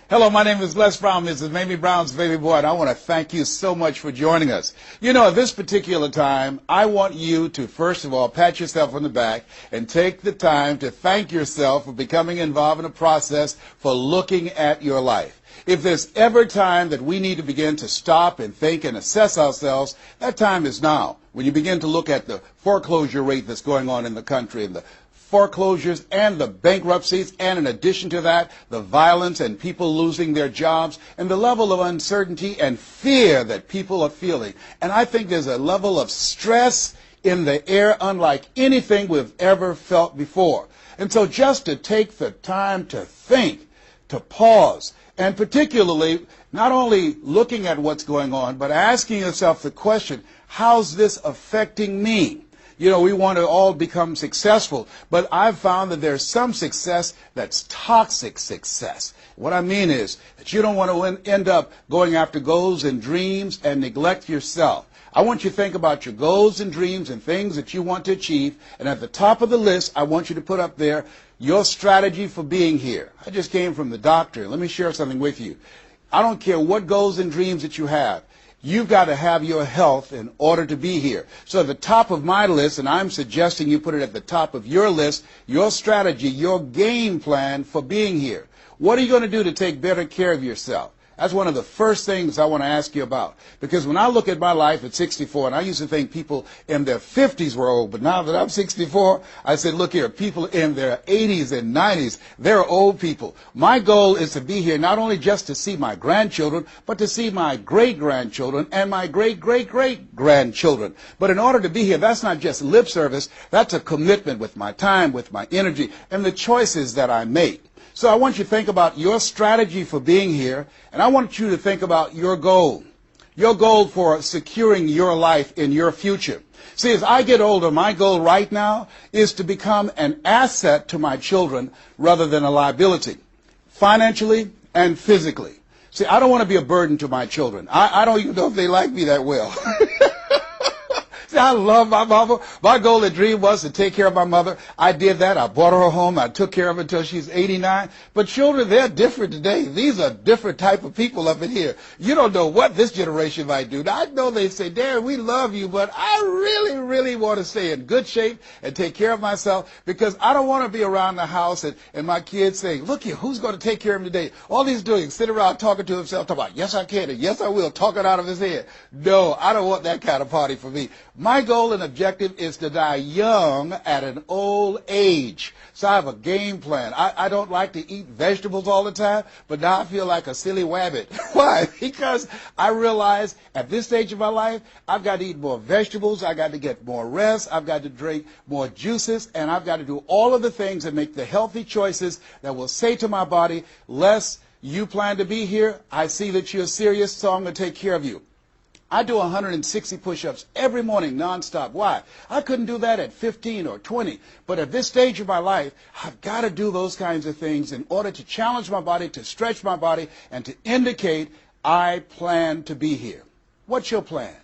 Hello, my name is Les Brown, Mrs. Mamie Brown's baby boy, and I want to thank you so much for joining us. You know, at this particular time, I want you to, first of all, pat yourself on the back and take the time to thank yourself for becoming involved in a process for looking at your life. If there's ever time that we need to begin to stop and think and assess ourselves, that time is now. When you begin to look at the foreclosure rate that's going on in the country and the foreclosures and the bankruptcies, and in addition to that, the violence and people losing their jobs and the level of uncertainty and fear that people are feeling. And I think there's a level of stress in the air unlike anything we've ever felt before. And so just to take the time to think, to pause, and particularly not only looking at what's going on, but asking yourself the question, how's this affecting me? You know, we want to all become successful, but I've found that there's some success that's toxic success. What I mean is that you don't want to end up going after goals and dreams and neglect yourself. I want you to think about your goals and dreams and things that you want to achieve, and at the top of the list, I want you to put up there your strategy for being here. I just came from the doctor. Let me share something with you. I don't care what goals and dreams that you have. You've got to have your health in order to be here. So at the top of my list, and I'm suggesting you put it at the top of your list, your strategy, your game plan for being here. What are you going to do to take better care of yourself? That's one of the first things I want to ask you about. Because when I look at my life at 64, and I used to think people in their 50s were old, but now that I'm 64, I said, look here, people in their 80s and 90s, they're old people. My goal is to be here not only just to see my grandchildren, but to see my great-grandchildren and my great-great-great-grandchildren. But in order to be here, that's not just lip service, that's a commitment with my time, with my energy, and the choices that I make. So I want you to think about your strategy for being here, and I want you to think about your goal for securing your life in your future. See, as I get older, my goal right now is to become an asset to my children rather than a liability, financially and physically. See, I don't want to be a burden to my children. I don't even know if they like me that well. See, I love my mama. My goal and dream was to take care of my mother. I did that. I brought her a home. I took care of her until she's 89. But children, they're different today. These are different type of people up in here. You don't know what this generation might do. Now, I know they say, Darren, we love you, but I really, really want to stay in good shape and take care of myself because I don't want to be around the house and my kids saying, look here, who's going to take care of him today? All he's doing is sitting around talking to himself, talking about, yes, I can, and yes, I will, talking out of his head. No, I don't want that kind of party for me. My goal and objective is to die young at an old age. So I have a game plan. I don't like to eat vegetables all the time, but now I feel like a silly wabbit. Why? Because I realize at this stage of my life, I've got to eat more vegetables, I've got to get more rest, I've got to drink more juices, and I've got to do all of the things that make the healthy choices that will say to my body, Les, you plan to be here, I see that you're serious, so I'm going to take care of you. I do 160 push-ups every morning nonstop. Why? I couldn't do that at 15 or 20. But at this stage of my life, I've got to do those kinds of things in order to challenge my body, to stretch my body, and to indicate I plan to be here. What's your plan?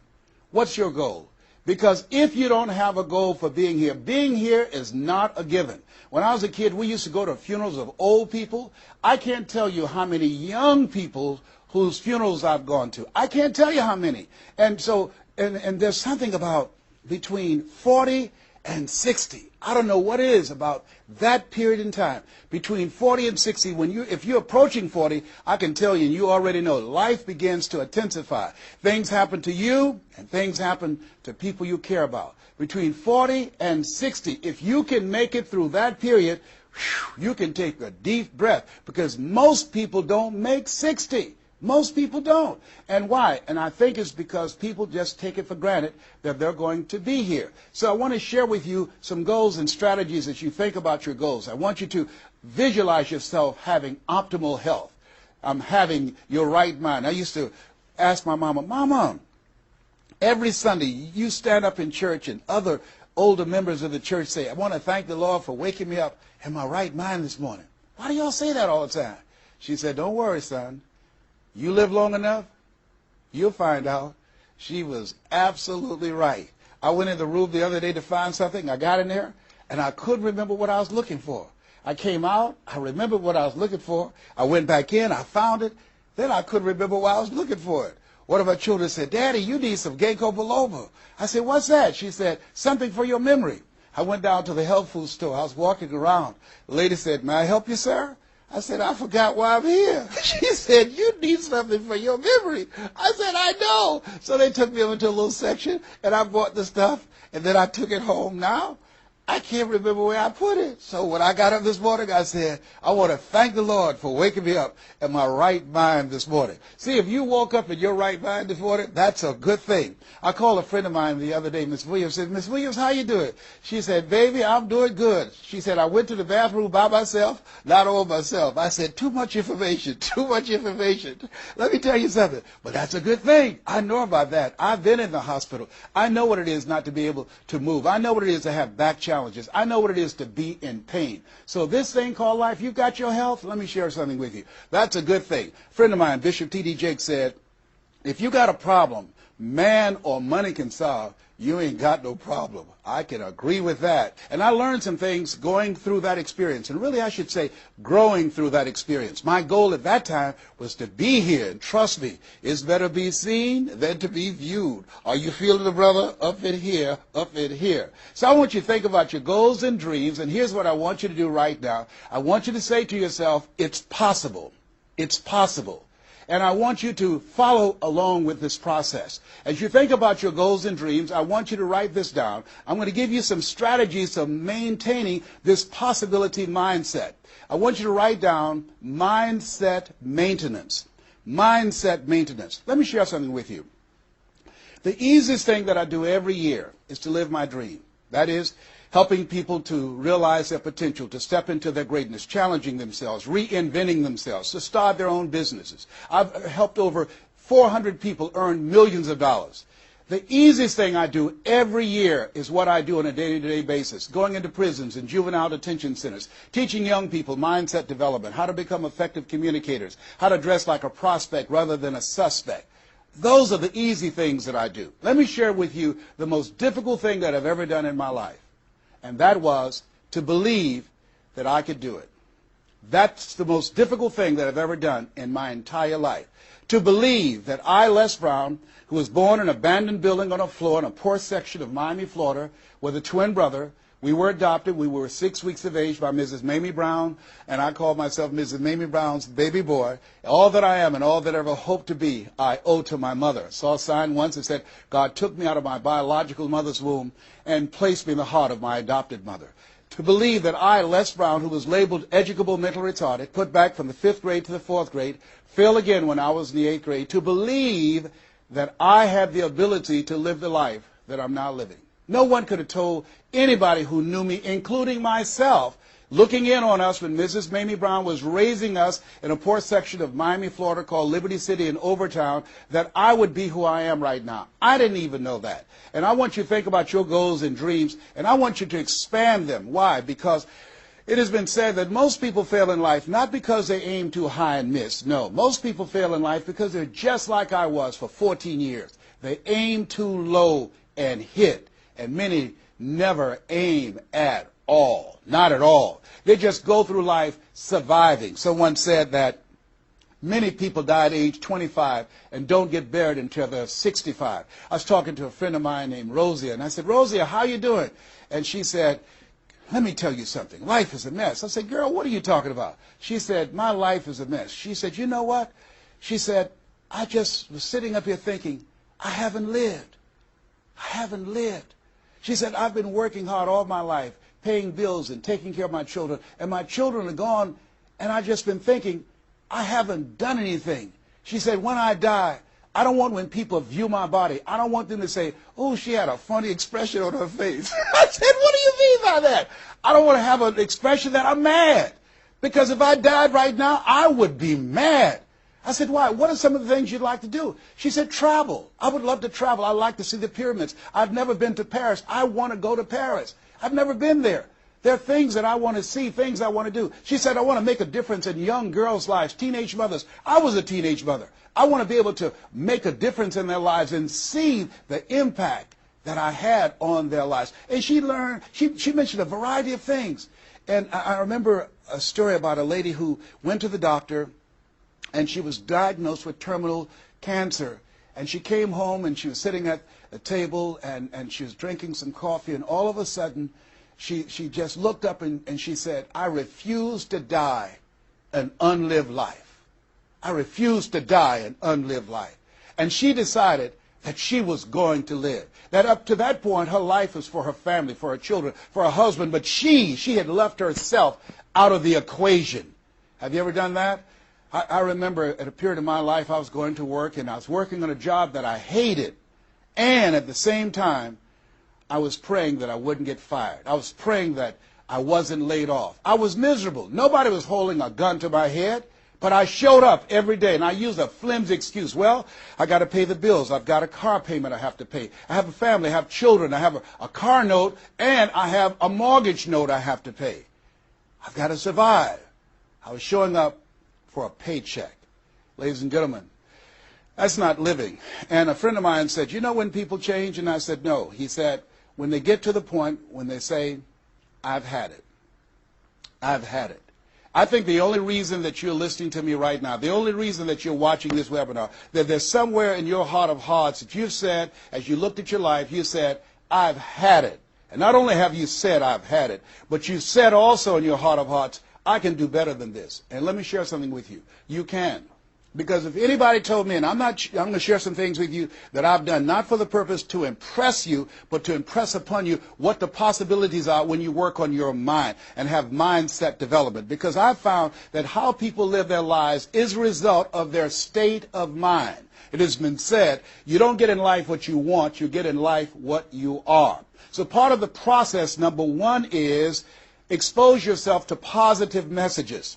What's your goal? Because if you don't have a goal for being here is not a given. When I was a kid, we used to go to funerals of old people. I can't tell you how many young people whose funerals I've gone to. I can't tell you how many. And so, and there's something about between 40 and 60. I don't know what it is about that period in time. Between 40 and 60, if you're approaching 40, I can tell you, and you already know, life begins to intensify. Things happen to you, and things happen to people you care about. Between 40 and 60, if you can make it through that period, you can take a deep breath, because most people don't make 60. Most people don't. And why? And I think it's because people just take it for granted that they're going to be here. So I want to share with you some goals and strategies as you think about your goals. I want you to visualize yourself having optimal health. Having your right mind. I used to ask my mama, Mama, every Sunday you stand up in church and other older members of the church say, I want to thank the Lord for waking me up in my right mind this morning. Why do y'all say that all the time? She said, don't worry, son. You live long enough, you'll find out. She was absolutely right. I went in the room the other day to find something. I got in there, and I couldn't remember what I was looking for. I came out, I remembered what I was looking for. I went back in, I found it. Then I couldn't remember why I was looking for it. One of my children said, Daddy, you need some ginkgo biloba. I said, what's that? She said, something for your memory. I went down to the health food store. I was walking around. The lady said, may I help you, sir? I said, I forgot why I'm here. She said, you need something for your memory. I said, I know. So they took me over to a little section, and I bought the stuff, and then I took it home. Now, I can't remember where I put it. So when I got up this morning, I said, I want to thank the Lord for waking me up in my right mind this morning. See, if you woke up in your right mind this morning, that's a good thing. I called a friend of mine the other day, Miss Williams, said, Miss Williams, how you doing? She said, baby, I'm doing good. She said, I went to the bathroom by myself, not all myself. I said, too much information, too much information. Let me tell you something, but that's a good thing. I know about that. I've been in the hospital. I know what it is not to be able to move. I know what it is to have back challenges. I know what it is to be in pain. So this thing called life, you got your health? Let me share something with you. That's a good thing. A friend of mine, Bishop T.D. Jakes, said, if you got a problem man or money can solve, you ain't got no problem. I can agree with that. And I learned some things going through that experience. And really, I should say, growing through that experience. My goal at that time was to be here. And trust me, it's better be seen than to be viewed. Are you feeling it, brother? Up in here, up in here. So I want you to think about your goals and dreams. And here's what I want you to do right now. I want you to say to yourself, it's possible. It's possible. And I want you to follow along with this process. As you think about your goals and dreams, I want you to write this down. I'm going to give you some strategies of maintaining this possibility mindset. I want you to write down mindset maintenance. Mindset maintenance. Let me share something with you. The easiest thing that I do every year is to live my dream. That is, helping people to realize their potential, to step into their greatness, challenging themselves, reinventing themselves, to start their own businesses. I've helped over 400 people earn millions of dollars. The easiest thing I do every year is what I do on a day-to-day basis, going into prisons and juvenile detention centers, teaching young people mindset development, how to become effective communicators, how to dress like a prospect rather than a suspect. Those are the easy things that I do. Let me share with you the most difficult thing that I've ever done in my life. And that was to believe that I could do it. That's the most difficult thing that I've ever done in my entire life. To believe that I, Les Brown, who was born in an abandoned building on a floor in a poor section of Miami, Florida, with a twin brother. We were adopted. We were 6 weeks of age by Mrs. Mamie Brown, and I called myself Mrs. Mamie Brown's baby boy. All that I am and all that I ever hope to be, I owe to my mother. I saw a sign once that said, God took me out of my biological mother's womb and placed me in the heart of my adopted mother. To believe that I, Les Brown, who was labeled educable mental retarded, put back from the 5th grade to the 4th grade, failed again when I was in the 8th grade, to believe that I had the ability to live the life that I'm now living. No one could have told anybody who knew me, including myself, looking in on us when Mrs. Mamie Brown was raising us in a poor section of Miami, Florida called Liberty City in Overtown, that I would be who I am right now. I didn't even know that. And I want you to think about your goals and dreams, and I want you to expand them. Why? Because it has been said that most people fail in life not because they aim too high and miss. No, most people fail in life because they're just like I was for 14 years. They aim too low and hit, and many never aim at all. Not at all. They just go through life surviving. Someone said that many people die at age 25 and don't get buried until they're 65. I was talking to a friend of mine named Rosia, and I said, Rosia, how you doing? And she said, let me tell you something. Life is a mess. I said, girl, what are you talking about? She said, my life is a mess. She said, you know what? She said, I just was sitting up here thinking, I haven't lived. I haven't lived. She said, I've been working hard all my life, paying bills and taking care of my children, and my children are gone, and I've just been thinking, I haven't done anything. She said, when I die, I don't want when people view my body, I don't want them to say, oh, she had a funny expression on her face. I said, what do you mean by that? I don't want to have an expression that I'm mad. Because if I died right now, I would be mad. I said, why? What are some of the things you'd like to do? She said, travel. I would love to travel. I'd like to see the pyramids. I've never been to Paris. I want to go to Paris. I've never been there. There are things that I want to see, things I want to do. She said, I want to make a difference in young girls' lives, teenage mothers. I was a teenage mother. I want to be able to make a difference in their lives and see the impact that I had on their lives. And she mentioned a variety of things. And I remember a story about a lady who went to the doctor, and she was diagnosed with terminal cancer. And she came home, and she was sitting at a table, and she was drinking some coffee, and all of a sudden, she just looked up and she said, "I refuse to die an unlived life. I refuse to die an unlived life." And she decided that she was going to live. That up to that point, her life was for her family, for her children, for her husband, but she had left herself out of the equation. Have you ever done that? I remember at a period of my life, I was going to work, and I was working on a job that I hated. And at the same time, I was praying that I wouldn't get fired. I was praying that I wasn't laid off. I was miserable. Nobody was holding a gun to my head. But I showed up every day, and I used a flimsy excuse. Well, I got to pay the bills. I've got a car payment I have to pay. I have a family. I have children. I have a car note, and I have a mortgage note I have to pay. I've got to survive. I was showing up for a paycheck. Ladies and gentlemen, that's not living. And a friend of mine said, "You know when people change?" And I said, "No." He said, "When they get to the point when they say, 'I've had it. I've had it.'" I think the only reason that you're listening to me right now, the only reason that you're watching this webinar, that there's somewhere in your heart of hearts that you've said, as you looked at your life, you said, "I've had it." And not only have you said, "I've had it," but you said also in your heart of hearts, "I can do better than this." And let me share something with you. You can. Because if anybody told me, and I'm going to share some things with you that I've done, not for the purpose to impress you, but to impress upon you what the possibilities are when you work on your mind and have mindset development. Because I've found that how people live their lives is a result of their state of mind. It has been said, you don't get in life what you want, you get in life what you are. So part of the process, number one, is expose yourself to positive messages.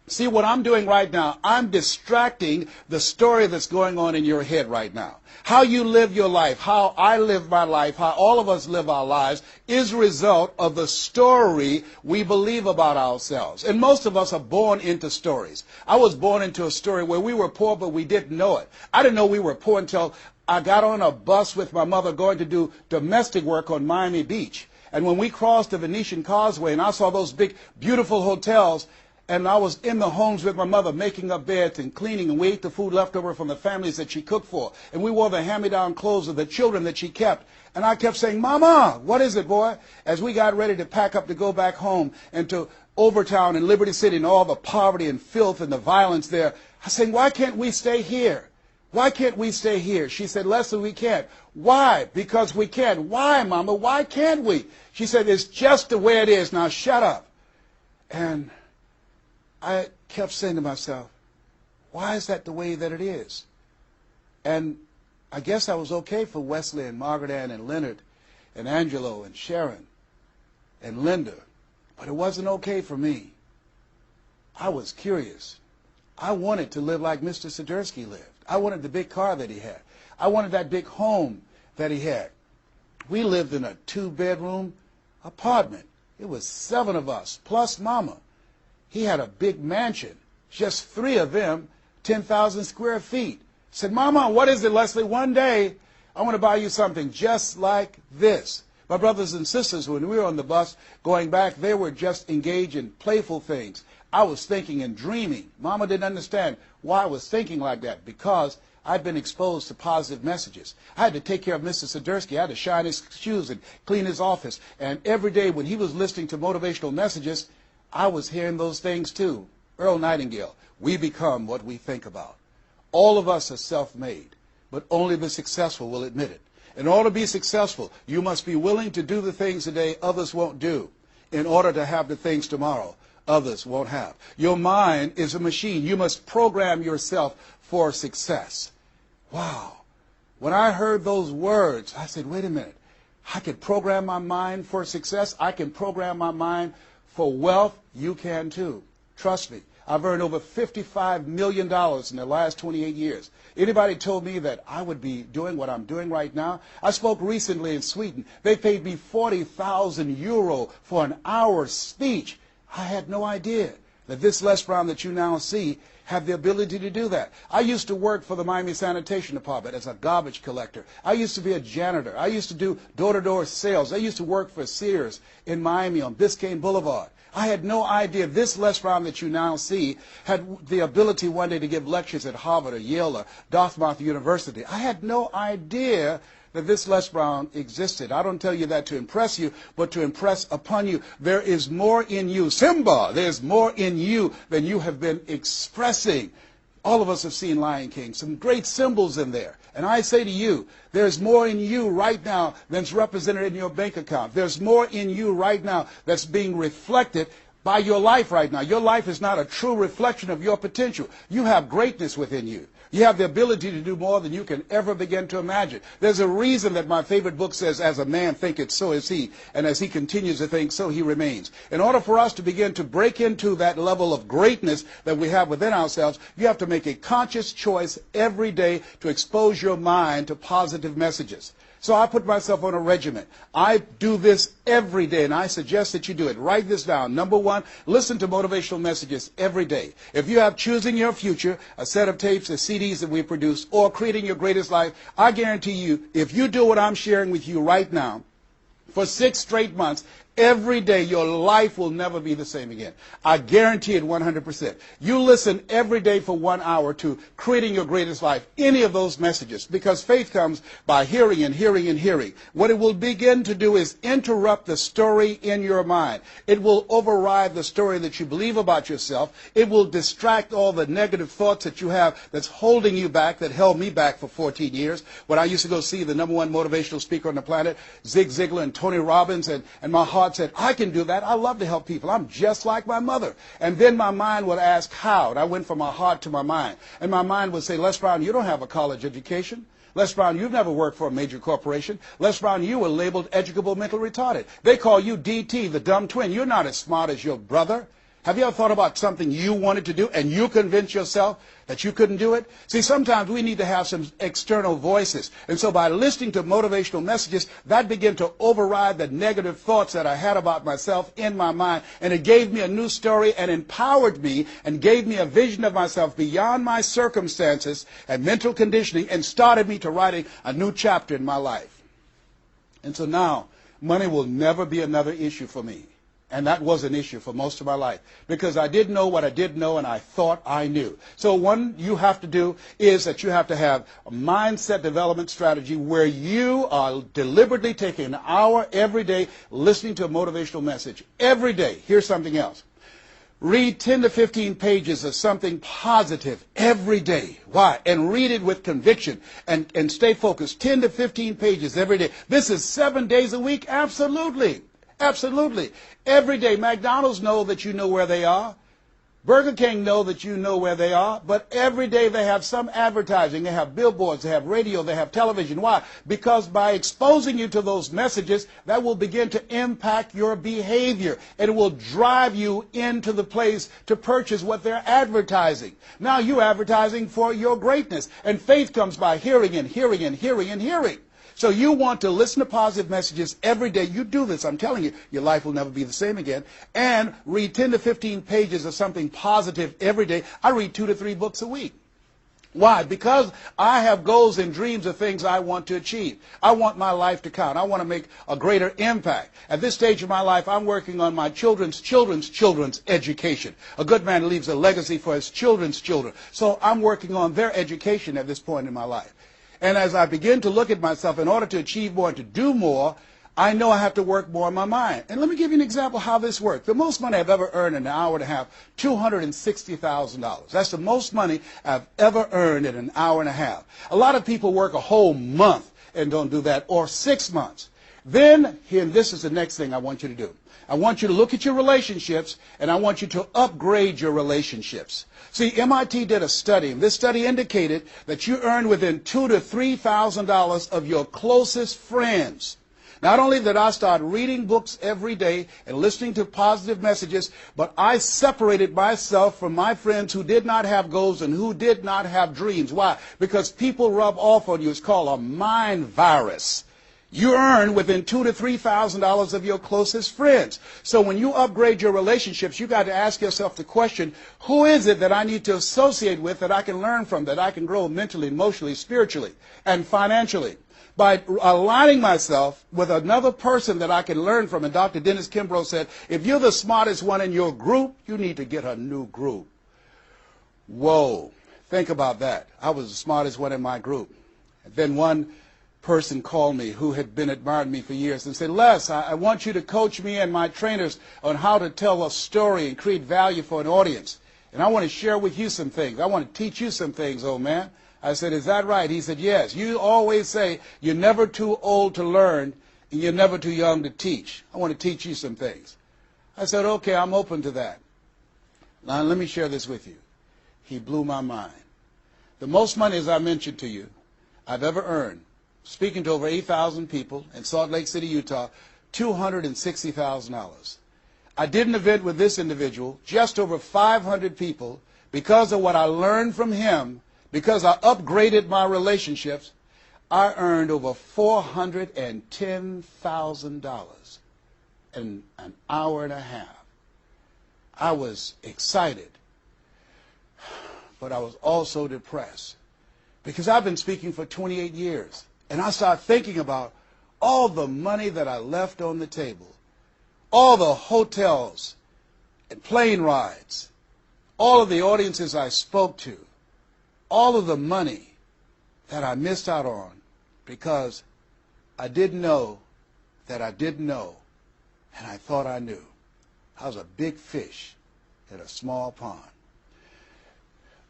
See, what I'm doing right now, I'm distracting the story that's going on in your head right now. How you live your life, how I live my life, how all of us live our lives is a result of the story we believe about ourselves. And most of us are born into stories. I was born into a story where we were poor, but we didn't know it. I didn't know we were poor until I got on a bus with my mother going to do domestic work on Miami Beach. And when we crossed the Venetian Causeway and I saw those big, beautiful hotels, and I was in the homes with my mother making up beds and cleaning, and we ate the food left over from the families that she cooked for. And we wore the hand-me-down clothes of the children that she kept. And I kept saying, "Mama, what is it, boy?" As we got ready to pack up to go back home and to Overtown and Liberty City and all the poverty and filth and the violence there, I was saying, "Why can't we stay here? Why can't we stay here?" She said, "Leslie, we can't." "Why?" "Because we can." "Why, Mama? Why can't we?" She said, "It's just the way it is. Now shut up." And I kept saying to myself, why is that the way that it is? And I guess I was okay for Wesley and Margaret Ann and Leonard and Angelo and Sharon and Linda, but it wasn't okay for me. I was curious. I wanted to live like Mr. Sidursky lived. I wanted the big car that he had. I wanted that big home that he had. We lived in a 2-bedroom apartment. It was 7 of us, plus Mama. He had a big mansion, just 3 of them, 10,000 square feet. Said, "Mama, what is it, Leslie? One day, I want to buy you something just like this." My brothers and sisters, when we were on the bus going back, they were just engaged in playful things. I was thinking and dreaming. Mama didn't understand why I was thinking like that, because I'd been exposed to positive messages. I had to take care of Mr. Sidursky. I had to shine his shoes and clean his office. And every day when he was listening to motivational messages, I was hearing those things too. Earl Nightingale, we become what we think about. All of us are self-made, but only the successful will admit it. In order to be successful, you must be willing to do the things today others won't do in order to have the things tomorrow others won't have. Your mind is a machine. You must program yourself for success. Wow. When I heard those words, I said, wait a minute. I can program my mind for success. I can program my mind for wealth. You can too. Trust me. I've earned over $55 million in the last 28 years. Anybody told me that I would be doing what I'm doing right now? I spoke recently in Sweden. They paid me 40,000 euro for an hour speech. I had no idea that this Les Brown that you now see have the ability to do that. I used to work for the Miami Sanitation Department as a garbage collector. I used to be a janitor. I used to do door-to-door sales. I used to work for Sears in Miami on Biscayne Boulevard. I had no idea this Les Brown that you now see had the ability one day to give lectures at Harvard or Yale or Dartmouth University. I had no idea that this Les Brown existed. I don't tell you that to impress you, but to impress upon you. There is more in you. Simba, there's more in you than you have been expressing. All of us have seen Lion King, some great symbols in there. And I say to you, there's more in you right now than's represented in your bank account. There's more in you right now that's being reflected by your life right now. Your life is not a true reflection of your potential. You have greatness within you. You have the ability to do more than you can ever begin to imagine. There's a reason that my favorite book says, as a man thinketh, so is he. And as he continues to think, so he remains. In order for us to begin to break into that level of greatness that we have within ourselves, you have to make a conscious choice every day to expose your mind to positive messages. So I put myself on a regimen. I do this every day, and I suggest that you do it. Write this down. Number one, listen to motivational messages every day. If you have Choosing Your Future, a set of tapes, or CDs that we produce, or Creating Your Greatest Life, I guarantee you, if you do what I'm sharing with you right now, for 6 straight months, every day, your life will never be the same again. I guarantee it 100%. You listen every day for 1 hour to Creating Your Greatest Life, any of those messages, because faith comes by hearing and hearing and hearing. What it will begin to do is interrupt the story in your mind. It will override the story that you believe about yourself. It will distract all the negative thoughts that you have that's holding you back, that held me back for 14 years. When I used to go see the #1 motivational speaker on the planet, Zig Ziglar and Tony Robbins, and my heart said, I can do that. I love to help people. I'm just like my mother. And then my mind would ask how. And I went from my heart to my mind. And my mind would say, Les Brown, you don't have a college education. Les Brown, you've never worked for a major corporation. Les Brown, you were labeled educable mental retarded. They call you DT, the dumb twin. You're not as smart as your brother. Have you ever thought about something you wanted to do and you convinced yourself that you couldn't do it? See, sometimes we need to have some external voices. And so by listening to motivational messages, that began to override the negative thoughts that I had about myself in my mind. And it gave me a new story and empowered me and gave me a vision of myself beyond my circumstances and mental conditioning and started me to writing a new chapter in my life. And so now, money will never be another issue for me. And that was an issue for most of my life because I didn't know what I didn't know and I thought I knew. So one you have to do is that you have to have a mindset development strategy where you are deliberately taking an hour every day listening to a motivational message. Every day. Here's something else. Read 10 to 15 pages of something positive every day. Why? And read it with conviction and stay focused. 10 to 15 pages every day. This is 7 days a week? Absolutely. Absolutely. Every day. McDonald's know that you know where they are. Burger King know that you know where they are. But every day they have some advertising. They have billboards. They have radio. They have television. Why? Because by exposing you to those messages, that will begin to impact your behavior. And it will drive you into the place to purchase what they're advertising. Now you're advertising for your greatness. And faith comes by hearing and hearing and hearing and hearing. So you want to listen to positive messages every day. You do this, I'm telling you, your life will never be the same again. And read 10 to 15 pages of something positive every day. I read 2 to 3 books a week. Why? Because I have goals and dreams of things I want to achieve. I want my life to count. I want to make a greater impact. At this stage of my life, I'm working on my children's education. A good man leaves a legacy for his children's children. So I'm working on their education at this point in my life. And as I begin to look at myself, in order to achieve more and to do more, I know I have to work more on my mind. And let me give you an example how this works. The most money I've ever earned in an hour and a half, $260,000. That's the most money I've ever earned in an hour and a half. A lot of people work a whole month and don't do that, or 6 months. Then, and this is the next thing I want you to do. I want you to look at your relationships, and I want you to upgrade your relationships. See, MIT did a study, and this study indicated that you earn within $2,000 to $3,000 of your closest friends. Not only did I start reading books every day and listening to positive messages, but I separated myself from my friends who did not have goals and who did not have dreams. Why? Because people rub off on you. It's called a mind virus. You earn within $2,000 to $3,000 of your closest friends. So when you upgrade your relationships, you got to ask yourself the question, who is it that I need to associate with, that I can learn from, that I can grow mentally, emotionally, spiritually, and financially? By aligning myself with another person that I can learn from. And Dr. Dennis Kimbrough said, if you're the smartest one in your group, you need to get a new group. Whoa, think about that. I was the smartest one in my group. And then one person called me who had been admiring me for years and said, Les, I want you to coach me and my trainers on how to tell a story and create value for an audience. And I want to share with you some things. I want to teach you some things, old man. I said, is that right? He said, yes. You always say you're never too old to learn and you're never too young to teach. I want to teach you some things. I said, okay, I'm open to that. Now, let me share this with you. He blew my mind. The most money, as I mentioned to you, I've ever earned, speaking to over 8,000 people in Salt Lake City, Utah, $260,000. I did an event with this individual, just over 500 people, because of what I learned from him, because I upgraded my relationships. I earned over $410,000 in an hour and a half. I was excited, but I was also depressed, because I've been speaking for 28 years. And I started thinking about all the money that I left on the table, all the hotels and plane rides, all of the audiences I spoke to, all of the money that I missed out on because I didn't know that I didn't know, and I thought I knew. I was a big fish in a small pond.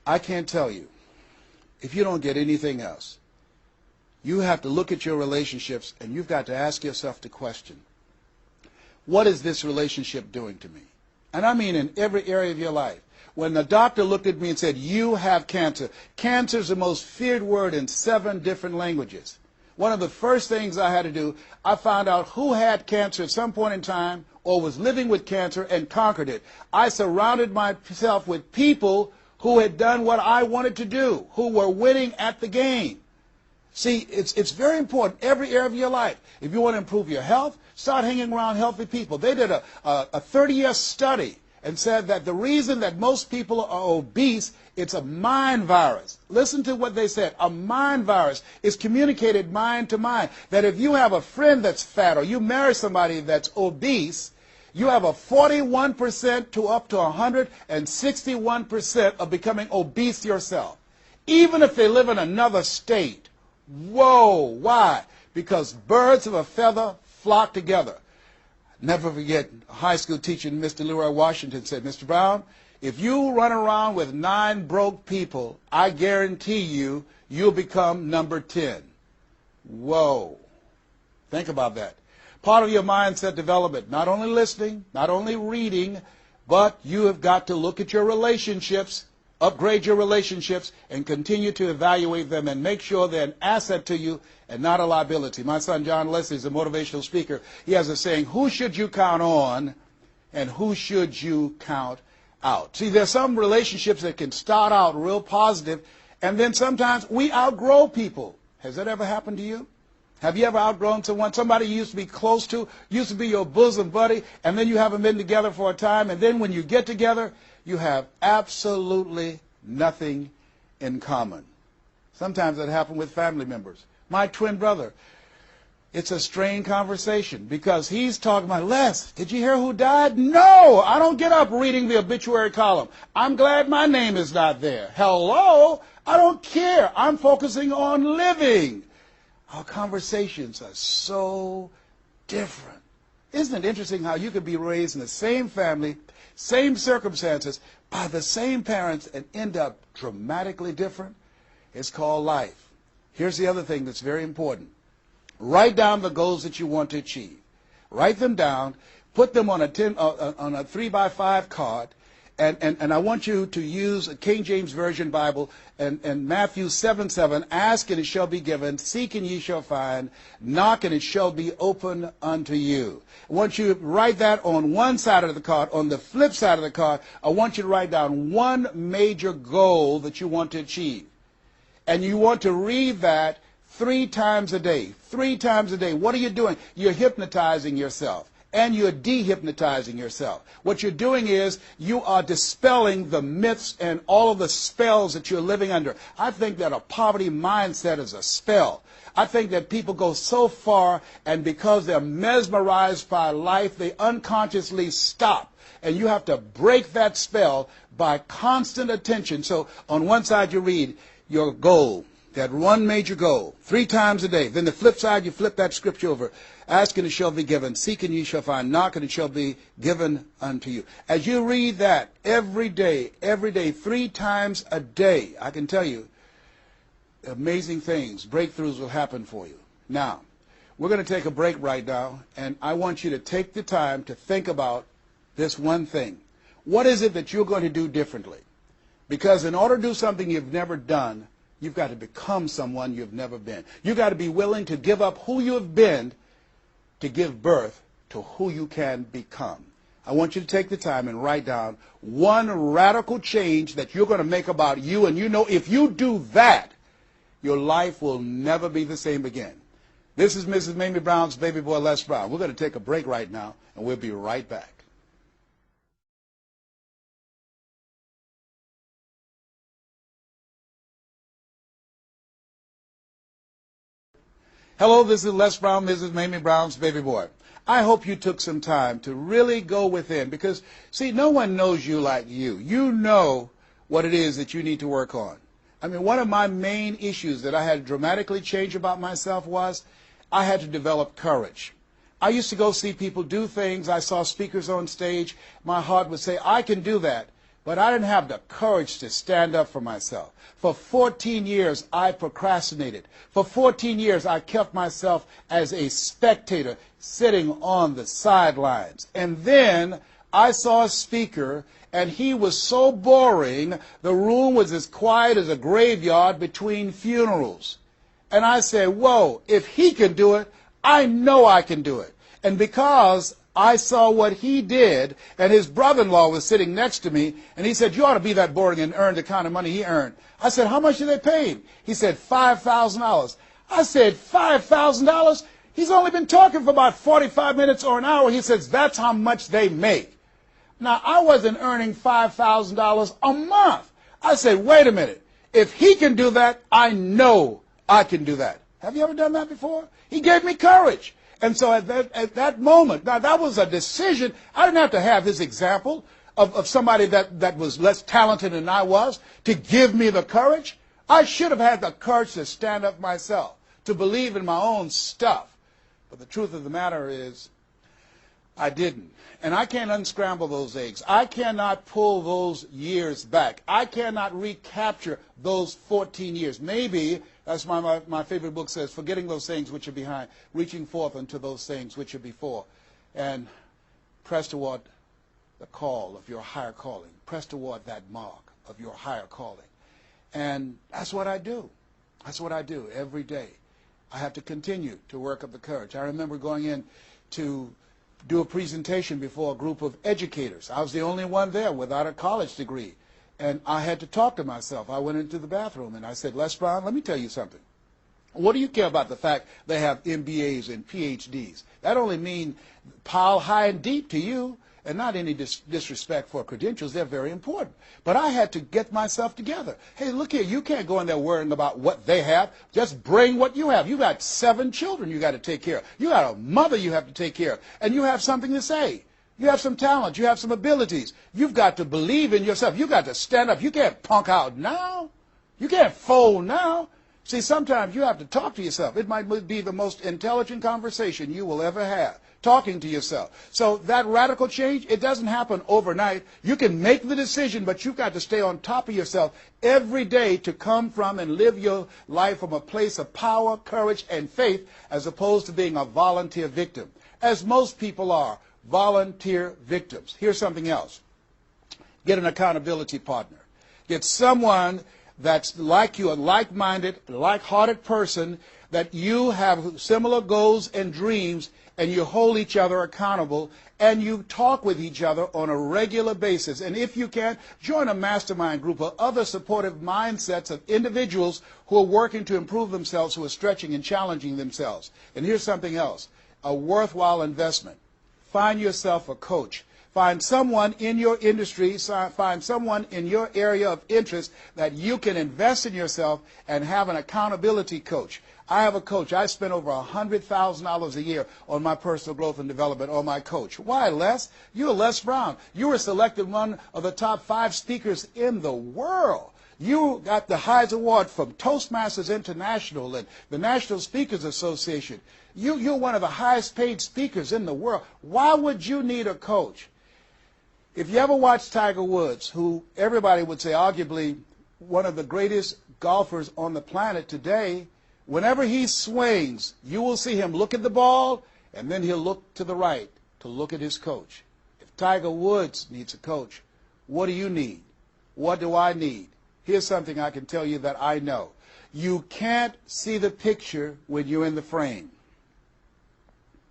I can't tell you, if you don't get anything else, you have to look at your relationships and you've got to ask yourself the question, what is this relationship doing to me? And I mean in every area of your life. When the doctor looked at me and said, you have cancer. Cancer is the most feared word in 7 different languages. One of the first things I had to do, I found out who had cancer at some point in time or was living with cancer and conquered it. I surrounded myself with people who had done what I wanted to do, who were winning at the game. See, it's very important, every area of your life. If you want to improve your health, start hanging around healthy people. They did a 30-year study and said that the reason that most people are obese, it's a mind virus. Listen to what they said. A mind virus is communicated mind to mind. That if you have a friend that's fat or you marry somebody that's obese, you have a 41% to up to 161% of becoming obese yourself. Even if they live in another state. Whoa, why? Because birds of a feather flock together. Never forget, a high school teacher, Mr. Leroy Washington, said, Mr. Brown, if you run around with 9 broke people, I guarantee you, you'll become number 10. Whoa. Think about that. Part of your mindset development, not only listening, not only reading, but you have got to look at your relationships, upgrade your relationships, and continue to evaluate them and make sure they're an asset to you and not a liability. My son John Leslie is a motivational speaker. He has a saying, who should you count on and who should you count out? See, there's some relationships that can start out real positive, and then sometimes we outgrow people. Has that ever happened to you? Have you ever outgrown someone? Somebody you used to be close to, used to be your bosom buddy, and then you haven't been together for a time, and then when you get together, you have absolutely nothing in common. Sometimes that happens with family members. My twin brother, it's a strained conversation because he's talking about, Les, did you hear who died? No, I don't get up reading the obituary column. I'm glad my name is not there. Hello, I don't care. I'm focusing on living. Our conversations are so different. Isn't it interesting how you could be raised in the same family, same circumstances, by the same parents and end up dramatically different? It's called life. Here's the other thing that's very important. Write down the goals that you want to achieve. Write them down. Put them on a 3x5 card. And I want you to use a King James Version Bible and Matthew 7:7. Ask and it shall be given. Seek and ye shall find. Knock and it shall be open unto you. I want you to write that on one side of the card. On the flip side of the card, I want you to write down one major goal that you want to achieve. And you want to read that 3 times a day. 3 times a day. What are you doing? You're hypnotizing yourself. And you're dehypnotizing yourself. What you're doing is you are dispelling the myths and all of the spells that you're living under. I think that a poverty mindset is a spell. I think that people go so far, and because they're mesmerized by life, they unconsciously stop. And you have to break that spell by constant attention. So on one side you read your goal, that one major goal, 3 times a day. Then the flip side, you flip that scripture over. Ask and it shall be given. Seek and ye shall find. Knock and it shall be given unto you. As you read that every day, 3 times a day, I can tell you, amazing things, breakthroughs will happen for you. Now, we're going to take a break right now, and I want you to take the time to think about this one thing. What is it that you're going to do differently? Because in order to do something you've never done, you've got to become someone you've never been. You've got to be willing to give up who you have been to give birth to who you can become. I want you to take the time and write down one radical change that you're going to make about you, and you know if you do that, your life will never be the same again. This is Mrs. Mamie Brown's baby boy, Les Brown. We're going to take a break right now, and we'll be right back. Hello, this is Les Brown, Mrs. Mamie Brown's baby boy. I hope you took some time to really go within because, see, no one knows you like you. You know what it is that you need to work on. I mean, one of my main issues that I had to dramatically change about myself was I had to develop courage. I used to go see people do things. I saw speakers on stage. My heart would say, I can do that. But I didn't have the courage to stand up for myself. For 14 years, I procrastinated. For 14 years, I kept myself as a spectator sitting on the sidelines. And then I saw a speaker, and he was so boring, the room was as quiet as a graveyard between funerals. And I said, whoa, if he can do it, I know I can do it. And because I saw what he did, and his brother-in-law was sitting next to me, and he said, you ought to be that boring and earn the kind of money he earned. I said, how much did they pay him? He said, $5,000. I said, $5,000? He's only been talking for about 45 minutes or an hour. He says, that's how much they make. Now, I wasn't earning $5,000 a month. I said, wait a minute. If he can do that, I know I can do that. Have you ever done that before? He gave me courage. And so at that moment, now that was a decision. I didn't have to have his example of somebody that was less talented than I was to give me the courage. I should have had the courage to stand up myself, to believe in my own stuff. But the truth of the matter is, I didn't. And I can't unscramble those eggs. I cannot pull those years back. I cannot recapture those 14 years. Maybe, that's my favorite book says, forgetting those things which are behind, reaching forth unto those things which are before. And press toward the call of your higher calling. Press toward that mark of your higher calling. And that's what I do. That's what I do every day. I have to continue to work up the courage. I remember going in to do a presentation before a group of educators. I was the only one there without a college degree. And I had to talk to myself. I went into the bathroom and I said, Les Brown, let me tell you something. What do you care about the fact they have MBAs and PhDs? That only means pile high and deep to you, and not any disrespect for credentials. They're very important. But I had to get myself together. Hey, look here, you can't go in there worrying about what they have. Just bring what you have. You got 7 children you got to take care of. You got a mother you have to take care of. And you have something to say. You have some talent. You have some abilities. You've got to believe in yourself. You've got to stand up. You can't punk out now. You can't fold now. See, sometimes you have to talk to yourself. It might be the most intelligent conversation you will ever have, talking to yourself. So that radical change, it doesn't happen overnight. You can make the decision, but you've got to stay on top of yourself every day to come from and live your life from a place of power, courage, and faith, as opposed to being a volunteer victim, as most people are, volunteer victims. Here's something else. Get an accountability partner. Get someone that's like you, a like-minded, like-hearted person, that you have similar goals and dreams, and you hold each other accountable, and you talk with each other on a regular basis. And if you can, join a mastermind group of other supportive mindsets of individuals who are working to improve themselves, who are stretching and challenging themselves. And here's something else, a worthwhile investment. Find yourself a coach. Find someone in your industry, find someone in your area of interest that you can invest in yourself and have an accountability coach. I have a coach. I spend over $100,000 a year on my personal growth and development on my coach. Why, Les? You're Les Brown. You were selected one of the top 5 speakers in the world. You got the Heise Award from Toastmasters International and the National Speakers Association. You're one of the highest paid speakers in the world. Why would you need a coach? If you ever watch Tiger Woods, who everybody would say arguably one of the greatest golfers on the planet today, whenever he swings, you will see him look at the ball, and then he'll look to the right to look at his coach. If Tiger Woods needs a coach, what do you need? What do I need? Here's something I can tell you that I know. You can't see the picture when you're in the frame.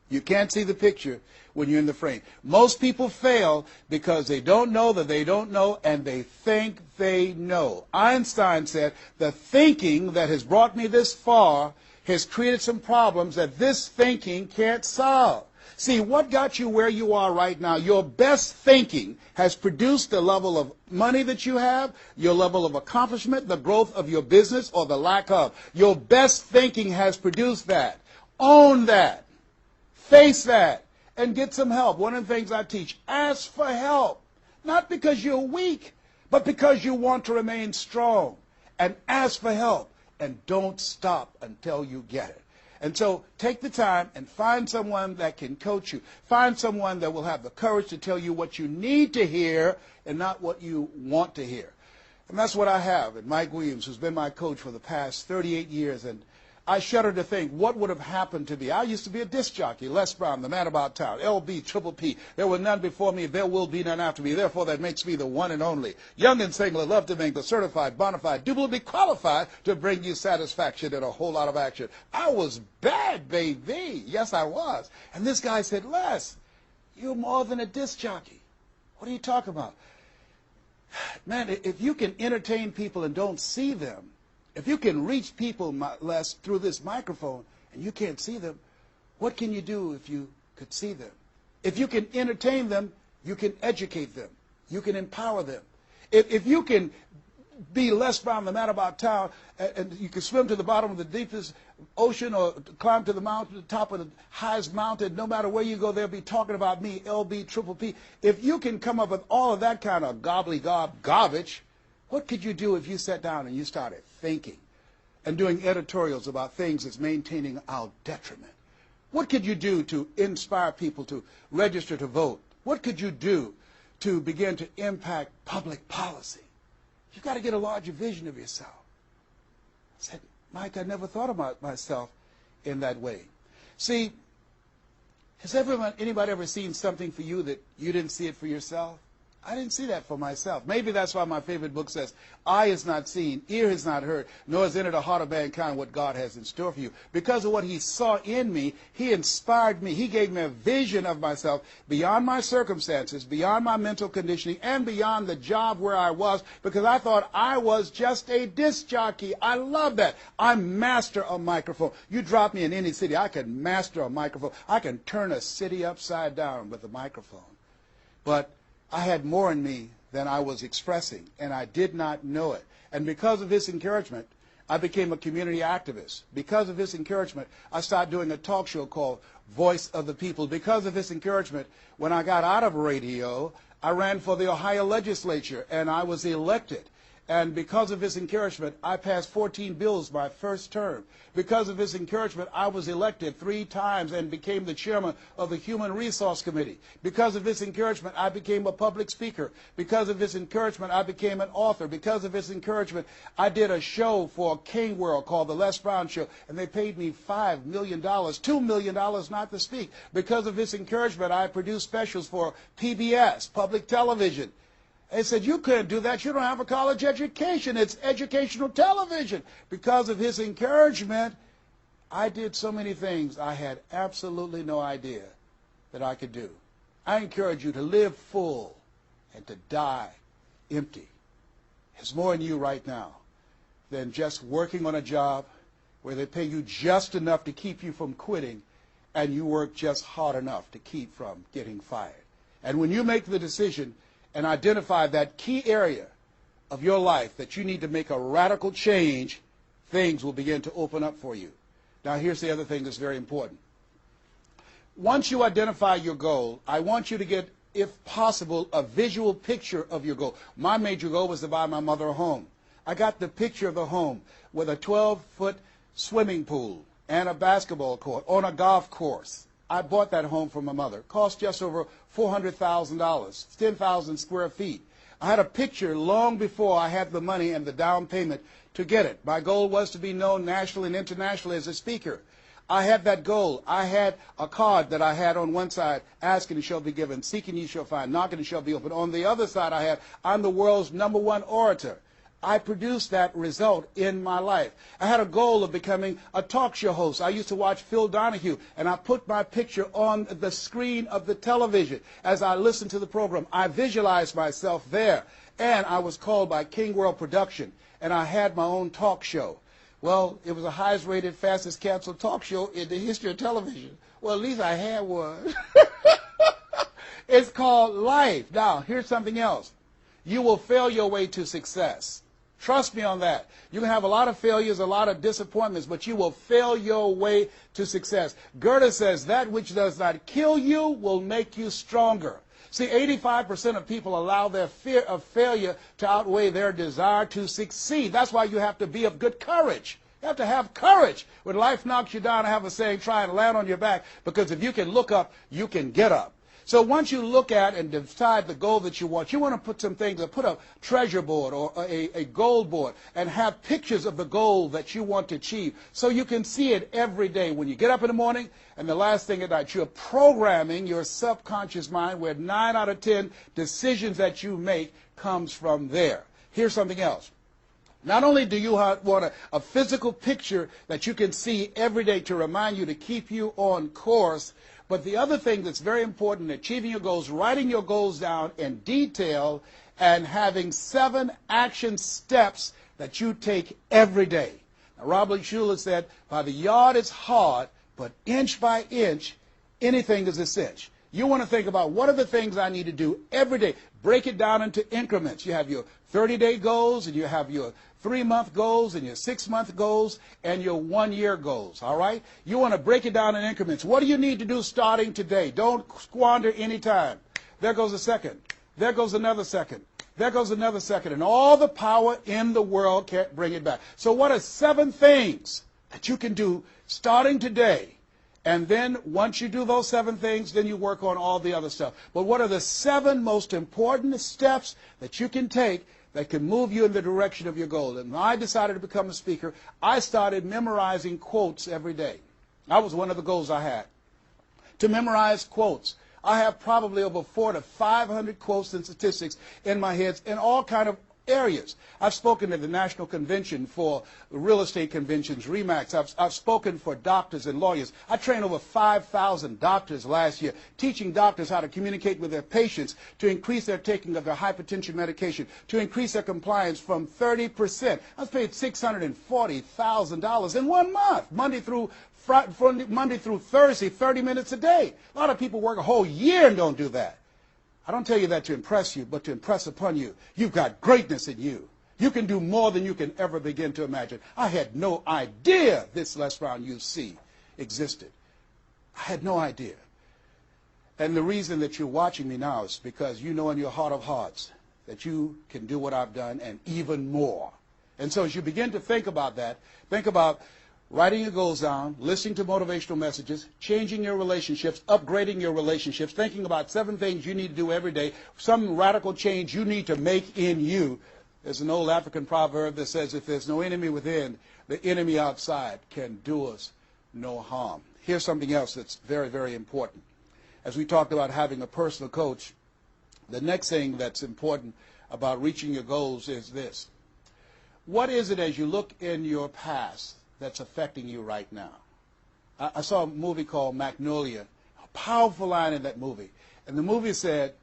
You can't see the picture when you're in the frame. Most people fail because they don't know that they don't know, and they think they know. Einstein said, the thinking that has brought me this far has created some problems that this thinking can't solve. See, what got you where you are right now? Your best thinking has produced the level of money that you have, your level of accomplishment, the growth of your business, or the lack of. Your best thinking has produced that. Own that. Face that and get some help. One of the things I teach, ask for help. Not because you're weak, but because you want to remain strong. And ask for help. And don't stop until you get it. And so take the time and find someone that can coach you. Find someone that will have the courage to tell you what you need to hear and not what you want to hear. And that's what I have. And Mike Williams, who's been my coach for the past 38 years, and I shudder to think what would have happened to me. I used to be a disc jockey, Les Brown, the man about town, LB, Triple P. There were none before me, there will be none after me. Therefore, that makes me the one and only. Young and single, love to mingle, certified, bona fide, doubly qualified to bring you satisfaction and a whole lot of action. I was bad, baby. Yes, I was. And this guy said, Les, you're more than a disc jockey. What are you talking about? Man, if you can entertain people and don't see them, if you can reach people, Les, through this microphone and you can't see them, what can you do if you could see them? If you can entertain them, you can educate them. You can empower them. If you can be Les Brown, the man about town, and you can swim to the bottom of the deepest ocean or climb to the mountain, the top of the highest mountain, no matter where you go, they'll be talking about me, LB, Triple P. If you can come up with all of that kind of gobbly-gob garbage, what could you do if you sat down and you started thinking and doing editorials about things that's maintaining our detriment? What could you do to inspire people to register to vote? What could you do to begin to impact public policy? You've got to get a larger vision of yourself. I said, Mike, I never thought about myself in that way. See, has anybody ever seen something for you that you didn't see it for yourself? I didn't see that for myself. Maybe that's why my favorite book says, eye has not seen, ear has not heard, nor has entered the heart of mankind what God has in store for you. Because of what he saw in me, he inspired me. He gave me a vision of myself beyond my circumstances, beyond my mental conditioning, and beyond the job where I was, because I thought I was just a disc jockey. I love that. I master a microphone. You drop me in any city, I can master a microphone. I can turn a city upside down with a microphone. But I had more in me than I was expressing, and I did not know it. And because of his encouragement, I became a community activist. Because of his encouragement, I started doing a talk show called Voice of the People. Because of his encouragement, when I got out of radio, I ran for the Ohio legislature, and I was elected. And because of his encouragement, I passed 14 bills my first term. Because of his encouragement, I was elected 3 times and became the chairman of the Human Resource Committee. Because of his encouragement, I became a public speaker. Because of his encouragement, I became an author. Because of his encouragement, I did a show for King World called The Les Brown Show, and they paid me $5 million, $2 million not to speak. Because of his encouragement, I produced specials for PBS, public television. They said, you couldn't do that. You don't have a college education. It's educational television. Because of his encouragement, I did so many things I had absolutely no idea that I could do. I encourage you to live full and to die empty. There's more in you right now than just working on a job where they pay you just enough to keep you from quitting and you work just hard enough to keep from getting fired. And when you make the decision and identify that key area of your life that you need to make a radical change, things will begin to open up for you. Now, here's the other thing that's very important. Once you identify your goal, I want you to get, if possible, a visual picture of your goal. My major goal was to buy my mother a home. I got the picture of the home with a 12-foot swimming pool and a basketball court on a golf course. I bought that home for my mother. It cost just over $400,000, 10,000 square feet. I had a picture long before I had the money and the down payment to get it. My goal was to be known nationally and internationally as a speaker. I had that goal. I had a card that I had on one side, asking and shall be given, seeking ye shall find, knocking and shall be opened. On the other side I had, I'm the world's #1 orator. I produced that result in my life. I had a goal of becoming a talk show host. I used to watch Phil Donahue, and I put my picture on the screen of the television as I listened to the program. I visualized myself there, and I was called by King World Production, and I had my own talk show. Well, it was the highest rated, fastest canceled talk show in the history of television. Well, at least I had one. It's called life. Now, here's something else. You will fail your way to success. Trust me on that. You can have a lot of failures, a lot of disappointments, but you will fail your way to success. Goethe says, that which does not kill you will make you stronger. See, 85% of people allow their fear of failure to outweigh their desire to succeed. That's why you have to be of good courage. You have to have courage. When life knocks you down, I have a saying, try and land on your back, because if you can look up, you can get up. So once you look at and decide the goal that you want to put some things, put a treasure board or a goal board and have pictures of the goal that you want to achieve so you can see it every day when you get up in the morning and the last thing at night. You're programming your subconscious mind where 9 out of 10 decisions that you make comes from there. Here's something else. Not only do you want a physical picture that you can see every day to remind you to keep you on course, but the other thing that's very important in achieving your goals, writing your goals down in detail and having 7 action steps that you take every day. Now, Robert Schuller said, by the yard it's hard, but inch by inch, anything is a cinch. You want to think about what are the things I need to do every day. Break it down into increments. You have your 30-day goals, and you have your 3-month goals, and your 6-month goals, and your 1-year goals, all right? You want to break it down in increments. What do you need to do starting today? Don't squander any time. There goes a second. There goes another second. There goes another second. And all the power in the world can't bring it back. So what are 7 things that you can do starting today? And then once you do those 7 things, then you work on all the other stuff. But what are the 7 most important steps that you can take that can move you in the direction of your goal? And when I decided to become a speaker, I started memorizing quotes every day. That was one of the goals I had, to memorize quotes. I have probably over 400 to 500 quotes and statistics in my head in all kind of areas. I've spoken at the National Convention for real estate conventions, RE/MAX. I've spoken for doctors and lawyers. I trained over 5,000 doctors last year, teaching doctors how to communicate with their patients to increase their taking of their hypertension medication, to increase their compliance from 30%. I was paid $640,000 in 1 month, Monday through Thursday, 30 minutes a day. A lot of people work a whole year and don't do that. I don't tell you that to impress you, but to impress upon you. You've got greatness in you. You can do more than you can ever begin to imagine. I had no idea this Les Brown you see existed. I had no idea. And the reason that you're watching me now is because you know in your heart of hearts that you can do what I've done and even more. And so as you begin to think about that, think about writing your goals down, listening to motivational messages, changing your relationships, upgrading your relationships, thinking about 7 things you need to do every day, some radical change you need to make in you. There's an old African proverb that says, if there's no enemy within, the enemy outside can do us no harm. Here's something else that's very, very important. As we talked about having a personal coach, the next thing that's important about reaching your goals is this. What is it as you look in your past that's affecting you right now? I saw a movie called Magnolia, a powerful line in that movie. And the movie said,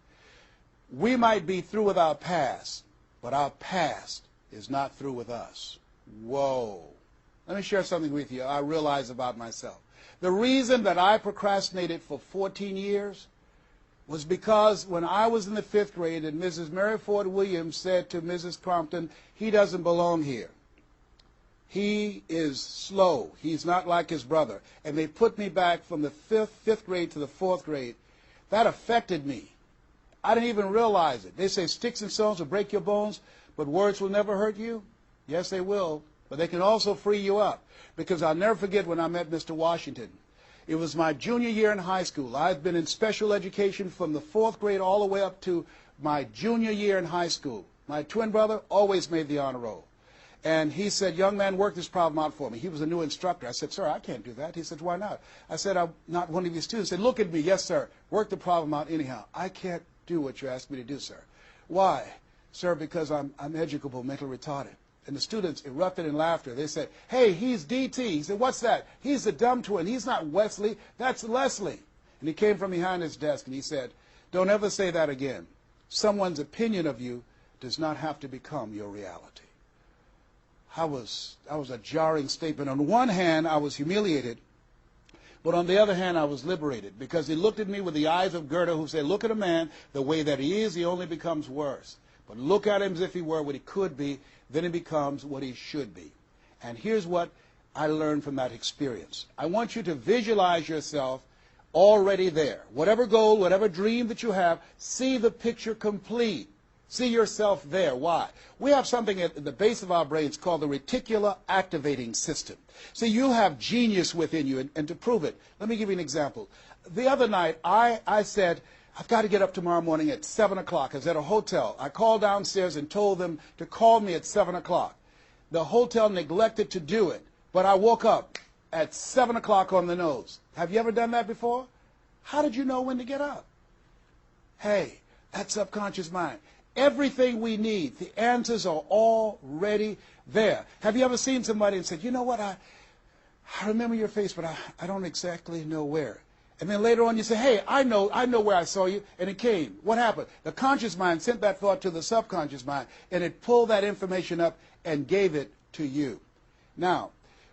we might be through with our past, but our past is not through with us. Whoa. Let me share something with you I realize about myself. The reason that I procrastinated for 14 years was because when I was in the 5th grade and Mrs. Mary Ford Williams said to Mrs. Crompton, he doesn't belong here. He is slow. He's not like his brother. And they put me back from the 5th grade to the 4th grade. That affected me. I didn't even realize it. They say sticks and stones will break your bones, but words will never hurt you. Yes, they will. But they can also free you up. Because I'll never forget when I met Mr. Washington. It was my junior year in high school. I've been in special education from the 4th grade all the way up to my junior year in high school. My twin brother always made the honor roll. And he said, young man, work this problem out for me. He was a new instructor. I said, sir, I can't do that. He said, why not? I said, I'm not one of your students. He said, look at me. Yes, sir. Work the problem out anyhow. I can't do what you asked me to do, sir. Why? Sir, because I'm educable, mentally retarded. And the students erupted in laughter. They said, hey, he's DT. He said, what's that? He's the dumb twin. He's not Wesley. That's Leslie. And he came from behind his desk and he said, don't ever say that again. Someone's opinion of you does not have to become your reality. That was a jarring statement. On one hand, I was humiliated. But on the other hand, I was liberated because he looked at me with the eyes of Goethe who said, look at a man the way that he is, he only becomes worse. But look at him as if he were what he could be, then he becomes what he should be. And here's what I learned from that experience. I want you to visualize yourself already there. Whatever goal, whatever dream that you have, see the picture complete. See yourself there. Why? We have something at the base of our brains called the reticular activating system. See, you have genius within you, and to prove it, let me give you an example. The other night, I said, I've got to get up tomorrow morning at 7 o'clock. I was at a hotel. I called downstairs and told them to call me at 7 o'clock. The hotel neglected to do it, but I woke up at 7 o'clock on the nose. Have you ever done that before? How did you know when to get up? Hey, that's subconscious mind. Everything we need, the answers are already there. Have you ever seen somebody and said, you know what, I remember your face, but I don't exactly know where. And then later on you say, hey, I know where I saw you, and it came. What happened? The conscious mind sent that thought to the subconscious mind, and it pulled that information up and gave it to you. Now,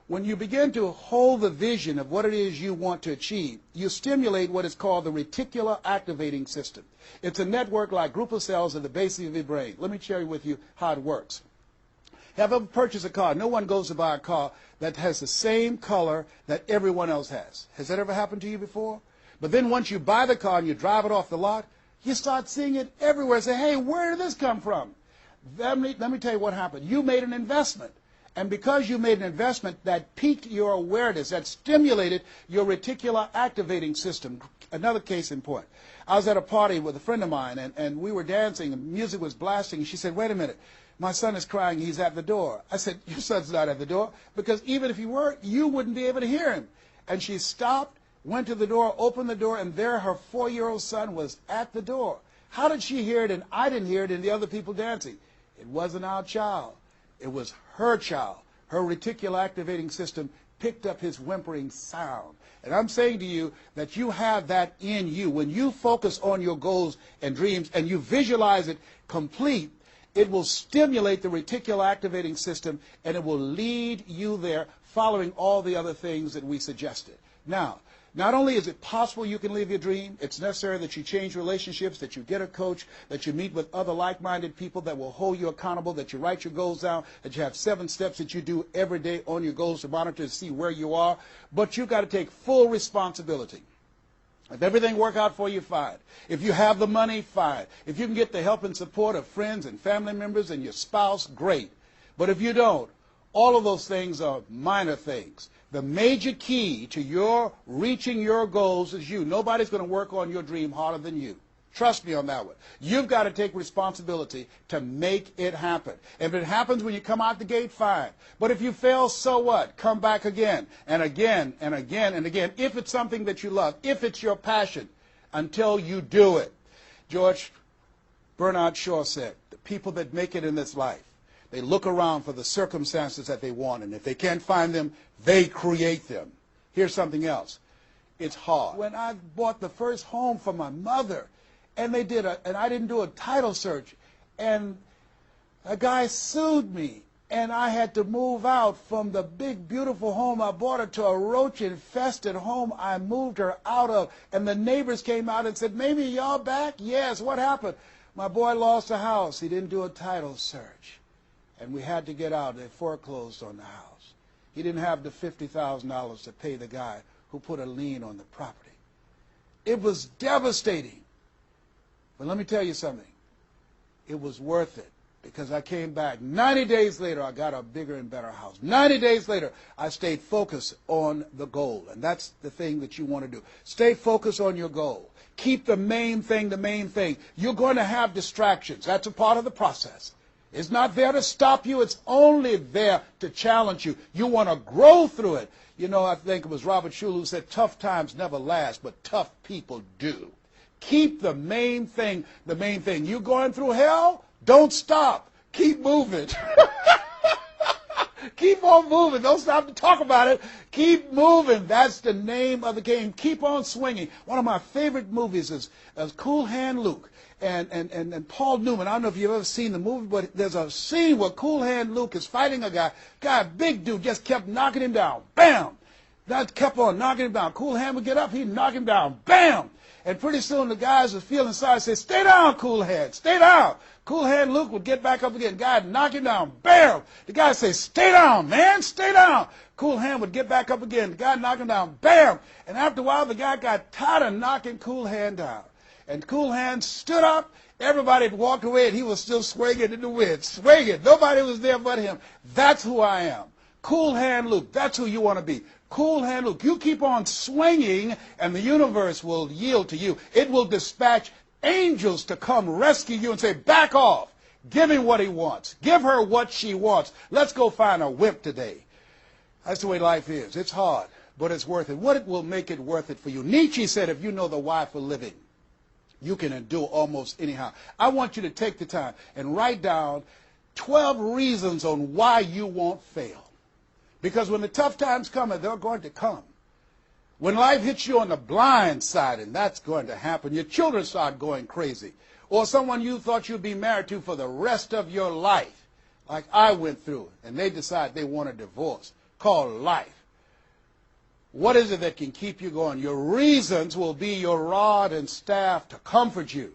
when you begin to hold the vision of what it is you want to achieve, you stimulate what is called the reticular activating system. It's a network like group of cells at the base of your brain. Let me share with you how it works. Have you ever purchased a car? No one goes to buy a car that has the same color that everyone else has. Has that ever happened to you before? But then once you buy the car and you drive it off the lot, you start seeing it everywhere. Say, hey, where did this come from? Let me tell you what happened. You made an investment. And because you made an investment, that piqued your awareness, that stimulated your reticular activating system. Another case in point. I was at a party with a friend of mine, and we were dancing, and music was blasting, and she said, wait a minute, my son is crying, he's at the door. I said, your son's not at the door, because even if he were, you wouldn't be able to hear him. And she stopped, went to the door, opened the door, and there her 4-year-old son was at the door. How did she hear it and I didn't hear it and the other people dancing? It wasn't our child. It was her child. Her reticular activating system picked up his whimpering sound. And I'm saying to you that you have that in you. When you focus on your goals and dreams and you visualize it complete, it will stimulate the reticular activating system and it will lead you there following all the other things that we suggested. Now, not only is it possible you can live your dream, it's necessary that you change relationships, that you get a coach, that you meet with other like-minded people that will hold you accountable, that you write your goals down, that you have 7 steps that you do every day on your goals to monitor to see where you are. But you've got to take full responsibility. If everything works out for you, fine. If you have the money, fine. If you can get the help and support of friends and family members and your spouse, great. But if you don't, all of those things are minor things. The major key to your reaching your goals is you. Nobody's going to work on your dream harder than you. Trust me on that one. You've got to take responsibility to make it happen. If it happens when you come out the gate, fine. But if you fail, so what? Come back again and again and again and again. If it's something that you love, if it's your passion, until you do it. George, Bernard Shaw said, the people that make it in this life, they look around for the circumstances that they want, and if they can't find them, they create them. Here's something else. It's hard. When I bought the first home for my mother, and I didn't do a title search, and a guy sued me, and I had to move out from the big, beautiful home I bought her to a roach-infested home I moved her out of, and the neighbors came out and said, "Maybe y'all back?" "Yes, what happened?" "My boy lost a house. He didn't do a title search, and we had to get out. They foreclosed on the house. He didn't have the $50,000 to pay the guy who put a lien on the property." It was devastating. But let me tell you something. It was worth it, because I came back. 90 days later, I got a bigger and better house. 90 days later, I stayed focused on the goal. And that's the thing that you want to do. Stay focused on your goal. Keep the main thing the main thing. You're going to have distractions. That's a part of the process. It's not there to stop you. It's only there to challenge you. You want to grow through it. You know, I think it was Robert Schuller who said, tough times never last, but tough people do. Keep the main thing the main thing. You going through hell? Don't stop. Keep moving. Keep on moving. Don't stop to talk about it. Keep moving. That's the name of the game. Keep on swinging. One of my favorite movies is Cool Hand Luke and Paul Newman. I don't know if you've ever seen the movie, but there's a scene where Cool Hand Luke is fighting a guy, big dude, just kept knocking him down. Bam! That kept on knocking him down. Cool Hand would get up, he'd knock him down. Bam! And pretty soon the guys was feeling sorry, say, "Stay down, Cool Hand, stay down." Cool Hand Luke would get back up again. Guy would knock him down. Bam! The guy would say, "Stay down, man, stay down." Cool Hand would get back up again. The guy would knock him down. Bam! And after a while, the guy got tired of knocking Cool Hand down. And Cool Hand stood up. Everybody had walked away, and he was still swinging in the wind. Swinging. Nobody was there but him. That's who I am. Cool Hand Luke. That's who you want to be. Cool Hand Luke. You keep on swinging, and the universe will yield to you. It will dispatch angels to come rescue you and say, "Back off. Give him what he wants. Give her what she wants. Let's go find a wimp today." That's the way life is. It's hard, but it's worth it. What will make it worth it for you? Nietzsche said, if you know the why for living, you can endure almost anyhow. I want you to take the time and write down 12 reasons on why you won't fail. Because when the tough times come, and they're going to come, when life hits you on the blind side, and that's going to happen, your children start going crazy, or someone you thought you'd be married to for the rest of your life, like I went through, and they decide they want a divorce, called life. What is it that can keep you going? Your reasons will be your rod and staff to comfort you,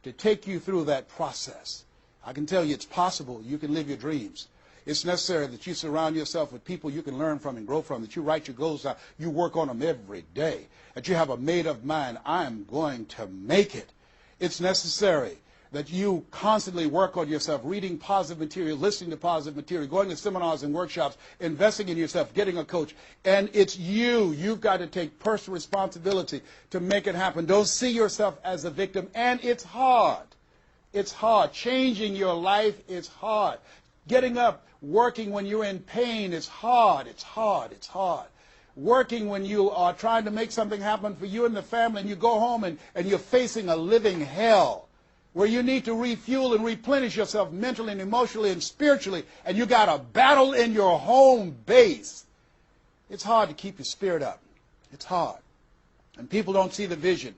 to take you through that process. I can tell you it's possible. You can live your dreams. It's necessary that you surround yourself with people you can learn from and grow from, that you write your goals out, you work on them every day, that you have a made-up mind, I'm going to make it. It's necessary that you constantly work on yourself, reading positive material, listening to positive material, going to seminars and workshops, investing in yourself, getting a coach. And it's you. You've got to take personal responsibility to make it happen. Don't see yourself as a victim. And it's hard. It's hard. Changing your life is hard. Getting up, working when you're in pain is hard. It's hard. It's hard. Working when you are trying to make something happen for you and the family, and you go home and you're facing a living hell where you need to refuel and replenish yourself mentally and emotionally and spiritually, and you got a battle in your home base. It's hard to keep your spirit up. It's hard. And people don't see the vision.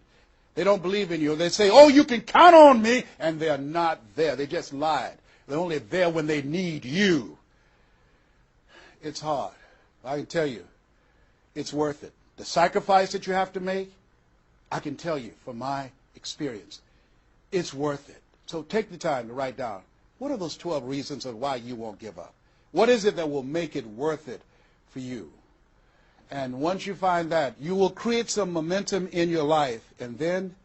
They don't believe in you. They say, "Oh, you can count on me," and they're not there. They just lied. They're only there when they need you. It's hard. I can tell you, it's worth it. The sacrifice that you have to make, I can tell you from my experience, it's worth it. So take the time to write down, what are those 12 reasons on why you won't give up? What is it that will make it worth it for you? And once you find that, you will create some momentum in your life, and then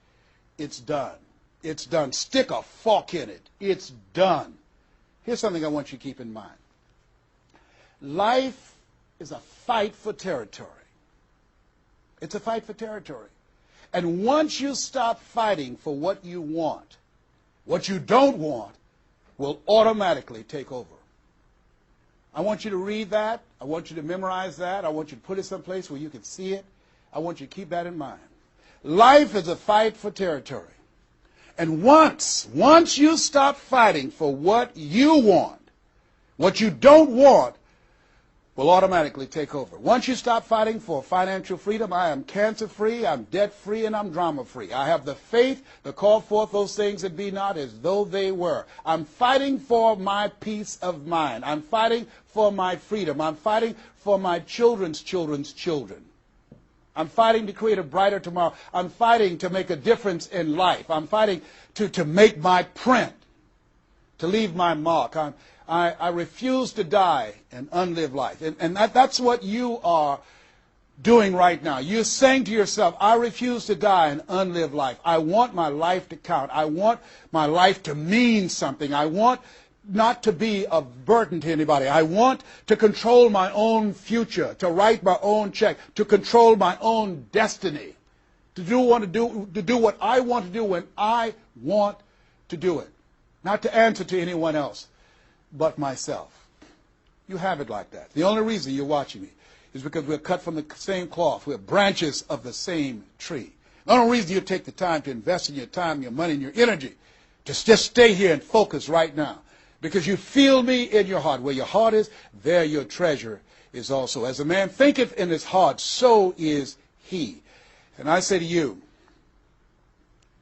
it's done. It's done. Stick a fork in it. It's done. Here's something I want you to keep in mind. Life is a fight for territory. It's a fight for territory. And once you stop fighting for what you want, what you don't want will automatically take over. I want you to read that. I want you to memorize that. I want you to put it someplace where you can see it. I want you to keep that in mind. Life is a fight for territory. And once you stop fighting for what you want, what you don't want will automatically take over. Once you stop fighting for financial freedom, I am cancer-free, I'm debt-free, and I'm drama-free. I have the faith to call forth those things that be not as though they were. I'm fighting for my peace of mind. I'm fighting for my freedom. I'm fighting for my children's children's children. I'm fighting to create a brighter tomorrow. I'm fighting to make a difference in life. I'm fighting to make my print, to leave my mark. I refuse to die an unlived life. And that's what you are doing right now. You're saying to yourself, I refuse to die an unlived life. I want my life to count. I want my life to mean something. I want not to be a burden to anybody. I want to control my own future, to write my own check, to control my own destiny, to do what I want to do when I want to do it, not to answer to anyone else but myself. You have it like that. The only reason you're watching me is because we're cut from the same cloth. We're branches of the same tree. The only reason you take the time to invest in your time, your money, and your energy, just stay here and focus right now, because you feel me in your heart. Where your heart is, there your treasure is also. As a man thinketh in his heart, so is he. And I say to you,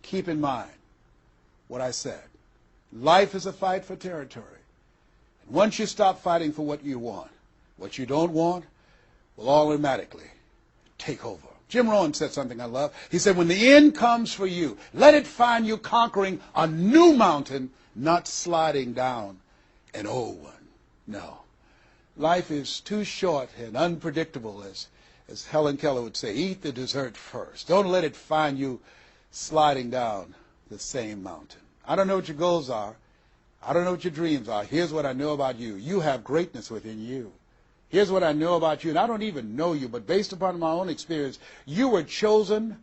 keep in mind what I said. Life is a fight for territory. And once you stop fighting for what you want, what you don't want will automatically take over. Jim Rohn said something I love. He said, when the end comes for you, let it find you conquering a new mountain, not sliding down an old one. No. Life is too short and unpredictable, as Helen Keller would say. Eat the dessert first. Don't let it find you sliding down the same mountain. I don't know what your goals are. I don't know what your dreams are. Here's what I know about you. You have greatness within you. Here's what I know about you, and I don't even know you, but based upon my own experience, you were chosen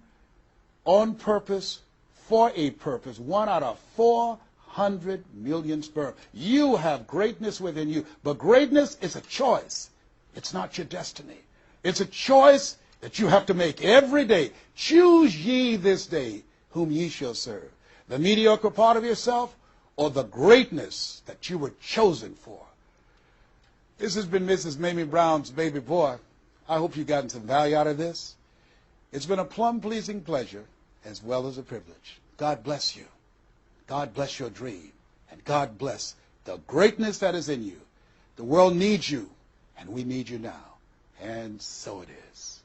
on purpose for a purpose. 1 out of 400 million sperm. You have greatness within you, but greatness is a choice. It's not your destiny. It's a choice that you have to make every day. Choose ye this day whom ye shall serve. The mediocre part of yourself or the greatness that you were chosen for. This has been Mrs. Mamie Brown's Baby Boy. I hope you've gotten some value out of this. It's been a plum-pleasing pleasure as well as a privilege. God bless you. God bless your dream. And God bless the greatness that is in you. The world needs you, and we need you now. And so it is.